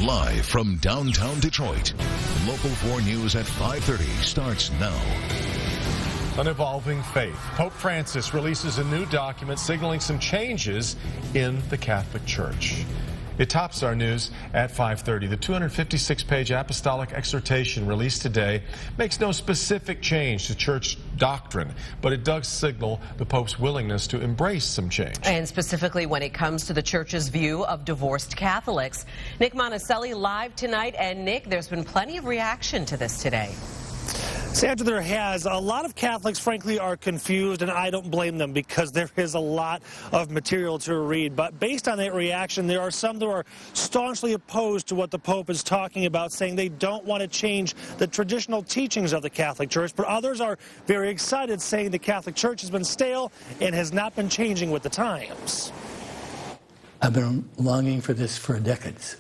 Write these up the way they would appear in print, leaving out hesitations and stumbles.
Live from downtown Detroit, Local 4 News at 5:30 starts now. An evolving faith. Pope Francis releases a new document signaling some changes in the Catholic Church. It tops our news at 5:30. The 256-page apostolic exhortation released today makes no specific change to church doctrine, but it does signal the Pope's willingness to embrace some change. And specifically when it comes to the church's view of divorced Catholics. Nick Monticelli live tonight. And Nick, there's been plenty of reaction to this today. Sandra, there has. A lot of Catholics, frankly, are confused, and I don't blame them because there is a lot of material to read. But based on that reaction, there are some that are staunchly opposed to what the Pope is talking about, saying they don't want to change the traditional teachings of the Catholic Church. But others are very excited, saying the Catholic Church has been stale and has not been changing with the times. I've been longing for this for decades.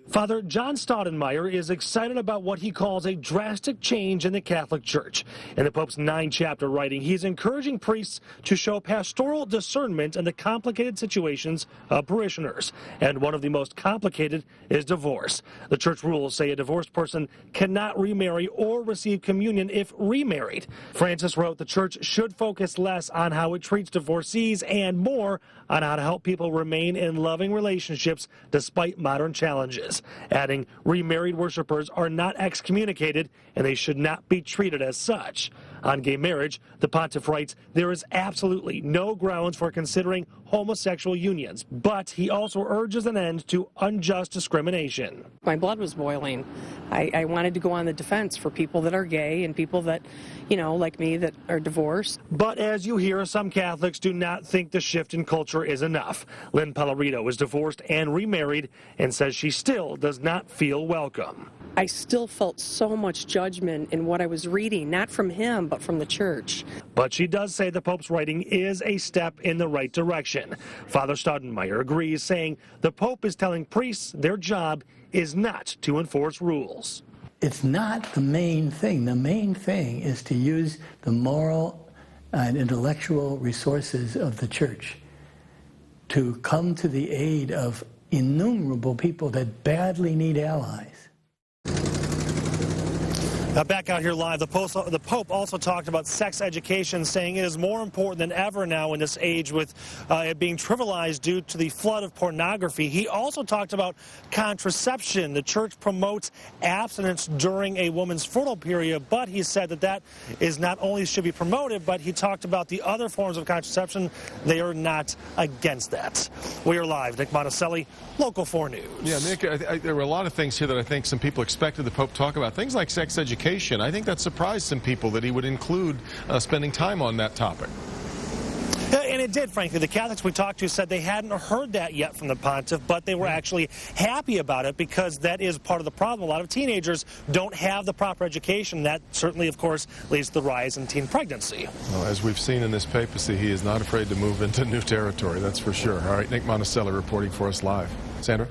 Father John Staudenmeier is excited about what he calls a drastic change in the Catholic Church. In the Pope's 9-chapter writing, he's encouraging priests to show pastoral discernment in the complicated situations of parishioners. And one of the most complicated is divorce. The church rules say a divorced person cannot remarry or receive communion if remarried. Francis wrote the church should focus less on how it treats divorcees and more on how to help people remain in loving relationships despite modern challenges, adding remarried worshipers are not excommunicated and they should not be treated as such. On gay marriage, the pontiff writes there is absolutely no grounds for considering homosexual unions, but he also urges an end to unjust discrimination. My blood was boiling. I wanted to go on the defense for people that are gay and people that, like me, that are divorced. But as you hear, some Catholics do not think the shift in culture is enough. Lynn Pellerito is divorced and remarried and says she still does not feel welcome. I still felt so much judgment in what I was reading, not from him, but from the church. But she does say the Pope's writing is a step in the right direction. Father Staudenmeier agrees, saying the Pope is telling priests their job is not to enforce rules. It's not the main thing. The main thing is to use the moral and intellectual resources of the church to come to the aid of innumerable people that badly need allies. Now back out here live, the Pope also talked about sex education, saying it is more important than ever now in this age with it being trivialized due to the flood of pornography. He also talked about contraception. The church promotes abstinence during a woman's fertile period, but he said that is not only should be promoted, but he talked about the other forms of contraception. They are not against that. We are live. Nick Monticelli, Local 4 News. Yeah, Nick, there were a lot of things here that I think some people expected the Pope to talk about. Things like sex education. I think that surprised some people that he would include spending time on that topic. And it did, frankly. The Catholics we talked to said they hadn't heard that yet from the pontiff, but they were actually happy about it because that is part of the problem. A lot of teenagers don't have the proper education. That certainly, of course, leads to the rise in teen pregnancy. Well, as we've seen in this papacy, he is not afraid to move into new territory, that's for sure. All right, Nick Monticelli reporting for us live. Sandra?